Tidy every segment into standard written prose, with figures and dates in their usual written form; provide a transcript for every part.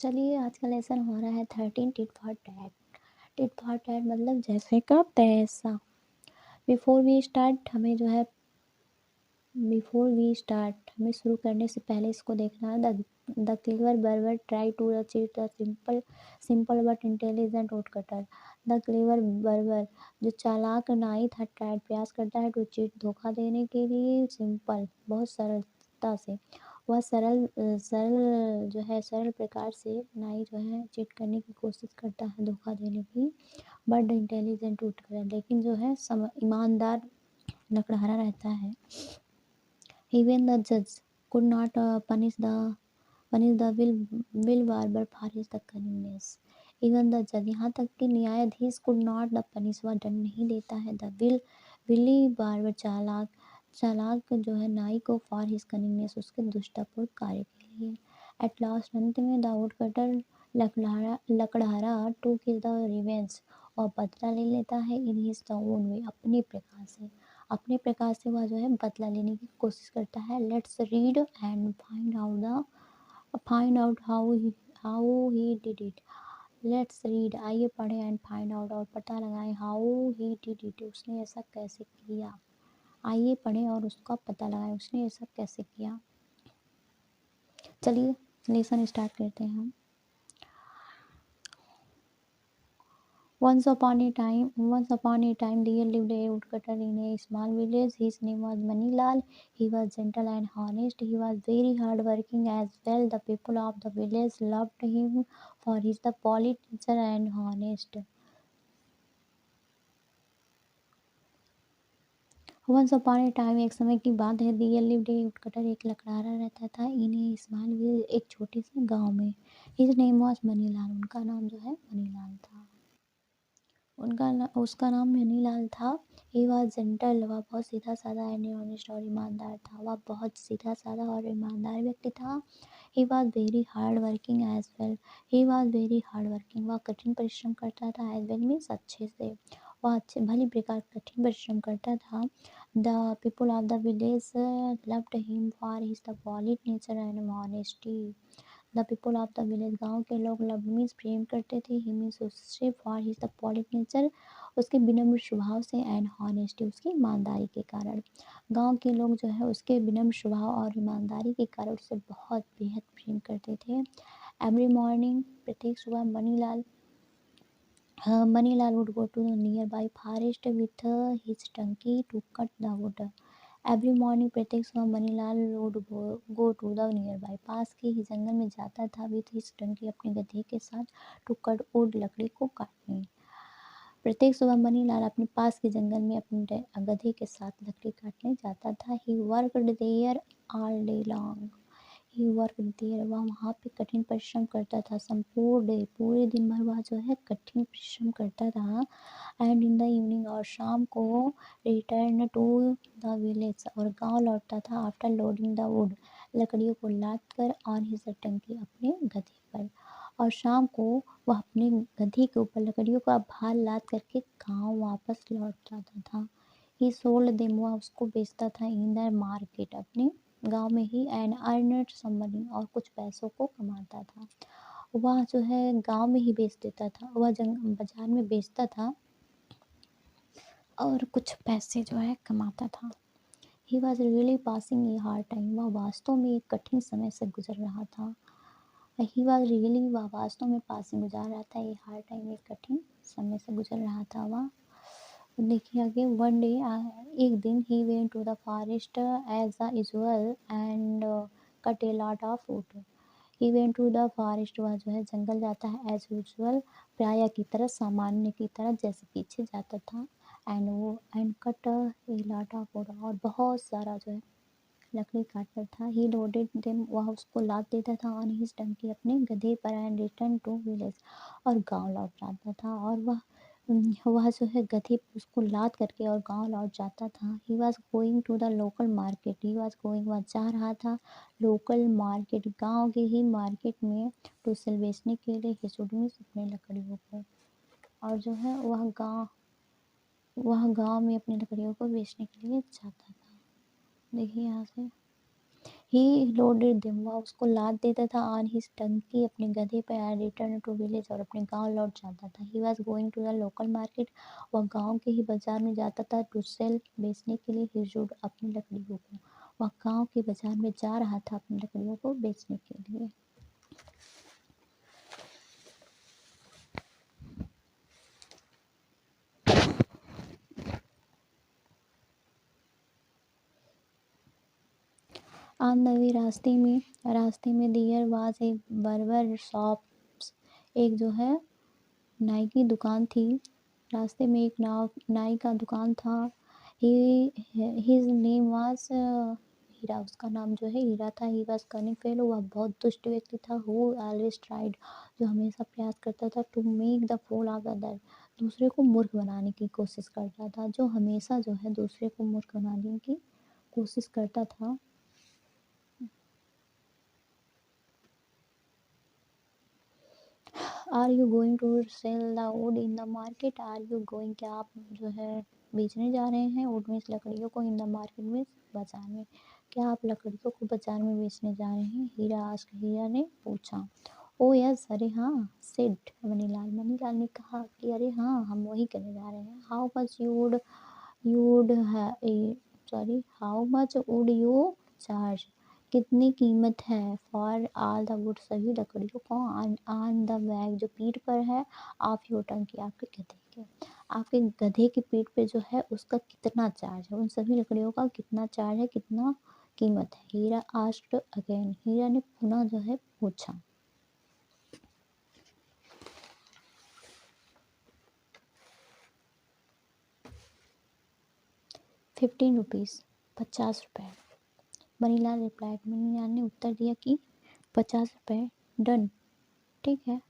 चलिए आज का लेसन हो रहा है 13 tit for tat. Tit for tat मतलब जैसे का तैसा। बिफोर वी स्टार्ट हमें जो है हमें शुरू करने से पहले इसको देखना है। The clever barber try to achieve the simple but intelligent wood cutter. The clever barber जो चालाक नाई था ट्राइड प्रयास करता है टू चीट धोखा देने के लिए सिंपल बहुत सरलता से। वह सरल प्रकार से नाई जो है चीट करने की कोशिश करता है धोखा देने की। बट इंटेलिजेंट वुड कटर लेकिन जो है ईमानदार लकड़हारा रहता है। Even the judge could not punish the will barber for his the cunningness. Even the judge यहाँ तक कि न्यायाधीश could not the punish वह दंड नहीं देता है the विली बार्बर चालाक जो है नाई को for his cunningness उसके दुष्टपूर्ण कार्य के लिए। At last अंत में the woodcutter लकड़हारा took his the revenge और बदला ले लेता है in his the own way अपने प्रकार से वह जो है बदला लेने की कोशिश करता है। Let's read and find out how he did it. Let's read आइए पढ़ें एंड फाइंड आउट और पता लगाएं हाउ ही डिड इट उसने ऐसा कैसे किया। आइए पढ़ें और उसका पता लगाएं उसने ऐसा कैसे किया। चलिए लेसन स्टार्ट करते हैं हम। Once upon a time, there lived a woodcutter in a small village. His name was Manilal. He was gentle and honest. He was very hardworking as well. The people of the village loved him for his the polite nature and honest. Once upon a time, एक समय की बात है, there lived a woodcutter एक लकड़हारा रहता था in a small village एक छोटे से गांव में। His name was मनीलाल उनका नाम जो है मनीलाल था। उसका नाम मनीलाल था। ही वॉज जेंटल वह बहुत सीधा साधा एंड ऑनेस्ट और ईमानदार था। वह बहुत सीधा साधा और ईमानदार व्यक्ति था। He was very hard working as well. वह कठिन परिश्रम करता था एज वेल मीन्स अच्छे से। वह अच्छे भली प्रकार कठिन परिश्रम करता था। The people of the village loved him for his the polite nature and honesty. The people of the village गाँव के लोग लव मीन्स प्रेम करते थे। ही मीन्स उससे for his the polite nature उसके विनम्र स्वभाव से एंड हॉनेस्टी उसकी ईमानदारी के कारण। गांव के लोग जो है उसके विनम्र स्वभाव और ईमानदारी के कारण उससे बहुत बेहद प्रेम करते थे। एवरी मॉर्निंग प्रत्येक सुबह Manilal would go to the nearby forest with his donkey to cut the wood. Every morning प्रत्येक सुबह Manilal would go to the nearby पास के ही जंगल में जाता था विथ हिज डंकी अपने गधे के साथ टू कट वुड लकड़ी को काटने। प्रत्येक सुबह मनीलाल अपने पास के जंगल में अपने गधे के साथ लकड़ी काटने जाता था। He worked there all day long. He worked there वह वहाँ पे कठिन परिश्रम करता था। संपूर्ण डे पूरे दिन भर वह जो है कठिन परिश्रम करता था। एंड इन द इवनिंग और शाम को रिटर्न टू द विलेज और गांव लौटता था। आफ्टर लोडिंग द वुड लकड़ियों को लाद कर ऑन हिज टंकी अपने गधे पर और शाम को वह अपने गधे के ऊपर लकड़ियों का भार लाद करके गांव वापस लौट जाता था। ही सोल्ड देम वह उसको बेचता था इन द मार्केट अपने गांव में ही एंड अर्नड सम मनी और कुछ पैसों को कमाता था। वह जो है गांव में ही बेच देता था। वह बाजार में बेचता था और कुछ पैसे जो है कमाता था। He was really passing a hard time वह वास्तव में एक कठिन समय से गुजर रहा था। ही वॉज रियली वह वास्तव में पासिंग गुजार रहा था ए हार्ड टाइम एक कठिन समय से गुजर रहा था वह। देखिए आगे वन डे एक दिन he went to the forest as the usual and cut a lot of wood. He went to the forest वह जो है जंगल जाता है एज यूजुअल प्राय की तरह सामान्य की तरह जैसे पीछे जाता था। And cut a lot of would और बहुत सारा जो है लकड़ी काटता था। ही लोडेड देम वह उसको लाद देता था ऑन हिज डंकी अपने गधे पर एंड रिटर्न टू विलेज और गांव लौट जाता था। और वह जो है गधे उसको लाद करके और गांव लौट जाता था। He was going to the local market he was going वह जा रहा था लोकल मार्केट गांव के ही मार्केट में टू सेल बेचने के लिए हिसुड मीन्स अपने लकड़ियों को। और जो है वह गांव में अपनी लकड़ियों को बेचने के लिए जाता था। देखिए यहाँ से ही लोडेड देम, वह उसको लाद देता था ऑन हिज टंकी, अपने गधे पे, एंड रिटर्न टू विलेज, और अपने गांव लौट जाता था। He was going to the local market, वह गांव के ही बाजार में जाता था, टू सेल, बेचने के लिए, हिज वुड, अपनी लकड़ियों को। वह गांव के बाजार में जा रहा था अपनी लकड़ियों को बेचने के लिए। ऑन द वे, रास्ते में दियर वाज एक बर्बर शॉप्स, एक जो है नाई की दुकान थी। रास्ते में एक नाई का दुकान था। ही हिज नेम वाज हीरा, उसका नाम जो है हीरा था। ही वाज कनिंग फेलो, वह बहुत दुष्ट व्यक्ति था। हु ऑलवेज ट्राइड, जो हमेशा प्रयास करता था, to make the fool of other, दूसरे को मूर्ख बनाने की कोशिश करता था, जो हमेशा जो है दूसरे को मूर्ख बनाने की कोशिश करता था। Are you going to sell the wood in the market, are you going, क्या आप जो है बेचने जा रहे हैं, वुड मीन्स लकड़ियों को, इन द मार्केट में बाजार में, क्या आप लकड़ियों को बाजार में बेचने जा रहे हैं? हीरा आस्क, हीरा ने पूछा। ओ यस, अरे हाँ, सेड मनीलाल, मनीलाल ने कहा कि अरे हाँ, हम वही करने जा रहे हैं। How much you would how much would you charge, कितनी कीमत है, फॉर ऑल द वुड, सभी लकड़ियों को, ऑन द बैग, जो पीठ पर है, ऑफ योर टंकी, आपके गधे के, आपके गधे की पीठ पे जो है उसका कितना चार्ज है, उन सभी लकड़ियों का कितना चार्ज है, कितना कीमत है। हीरा आस्क्ड अगेन, हीरा ने पुनः जो है पूछा। 15 रुपीज़, 50 रुपये। मनीलाल रिप्लाइड, मनीलाल ने उत्तर दिया कि 50 रुपये, डन, ठीक है।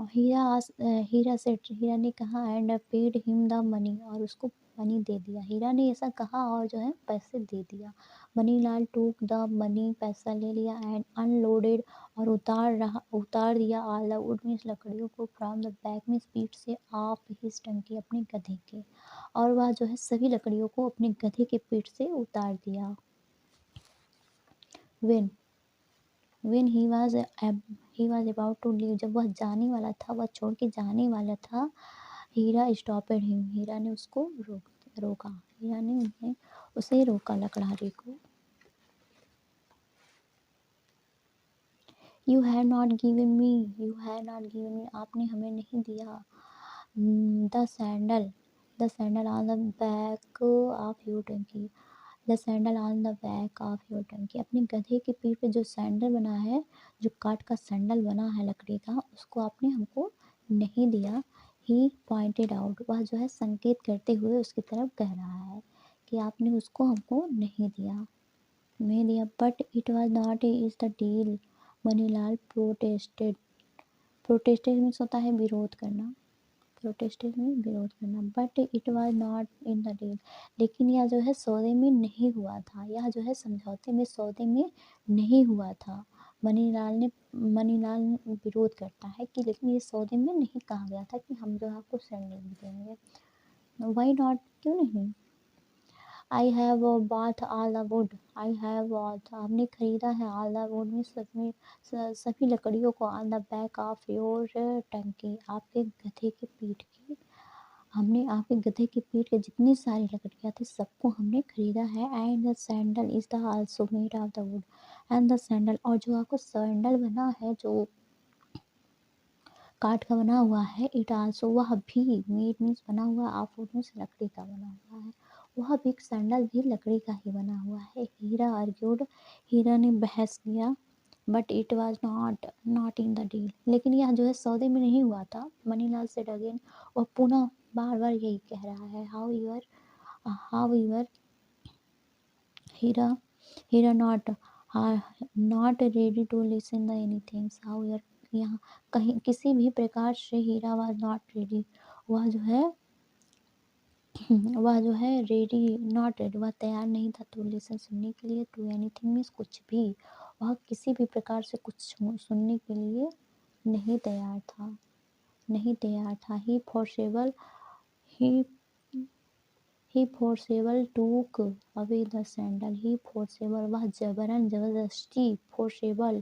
हीरा सेठ, हीरा ने कहा, and paid him the money, और उसको मनी दे दिया। हीरा ने ऐसा कहा और जो है पैसे दे दिया। मनीलाल टूक द मनी, पैसा ले लिया, एंड अनलोडेड, और उतार दिया ऑल द वुड, मीन्स लकड़ियों को, फ्रॉम द बैक, मीन्स पीठ से, ऑफ हिज टंकी, अपने गधे के, और वह जो है सभी लकड़ियों को अपने गधे के पीठ से उतार दिया। When when he was about to leave, जब वह जाने वाला था, वह छोड़ के जाने वाला था, हीरा स्टॉपेड हिम, हीरा ने उसको रोका, हीरा ने उसे रोका, लकड़हारे को। You have not given me, आपने हमें नहीं दिया। The sandal on the back of your donkey, the sandal on the back of your donkey, अपने गधे की पीठ पे जो सैंडल बना है, जो काठ का सैंडल बना है लकड़ी का, उसको आपने हमको नहीं दिया। ही पॉइंटेड आउट, वह जो है संकेत करते हुए उसकी तरफ कह रहा है कि आपने उसको हमको नहीं दिया, but it was not is the deal, Manilal protested means होता है विरोध करना, प्रोटेस्टेड में विरोध करना, but it was not in the deal, लेकिन यह जो है सौदे में नहीं हुआ था, यह जो है समझौते में, सौदे में नहीं हुआ था। मनीलाल विरोध करता है कि लेकिन ये सौदे में नहीं कहा गया था कि हम जो है आपको सैंडल देंगे। वाई नॉट, क्यों नहीं? I have bought all the wood, I have bought, हमने खरीदा है, ऑल द वुड में सभी लकड़ियों को, on the back of your टंकी, आपके गधे के पीठ की, हमने आपके गधे की पीठ के जितनी सारी लकड़ियाँ थी सबको हमने खरीदा है। And the sandal is the also made of the wood, and the sandal, और जो आपको सैंडल बना है, जो काठ का बना हुआ है, इट आल्सो, वह भी, मेड मीन्स बना हुआ, ऑफ वुड मीन्स लकड़ी का बना हुआ है, वह भी सैंडल भी लकड़ी का ही बना हुआ है। हीरा आर्ग्यूड, हीरा ने बहस किया, but it was not in the deal, लेकिन यह जो है सौदे में नहीं हुआ था। मनीलाल सेड अगेन, वह पुनः बार बार यही कह रहा है। हाउ यूर हीरा हीरा not ready to listen the anything, how your, यहाँ कहीं किसी भी प्रकार से हीरा वॉज नॉट रेडी, वह जो है वह जो है रेडी, नॉट रेडी, वह तैयार नहीं था, टू लिसन, सुनने के लिए, टू एनीथिंग मीन्स कुछ भी, वह किसी भी प्रकार से कुछ सुनने के लिए नहीं तैयार था। ही फोर्सेबल ही ही फोर्सेबल टूक away the sandal. He forcible वह जबरन जबरदस्ती, फोर्सेबल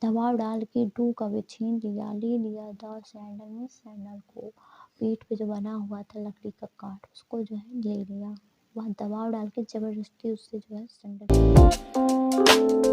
दबाव डाल के, टूक अवे छीन लिया, ले लिया, द सैंडल में सैंडल को। पीठ पे जो बना हुआ था लकड़ी का काठ उसको जो है ले लिया। वह दबाव डाल के जबरदस्ती उससे जो है सैंडल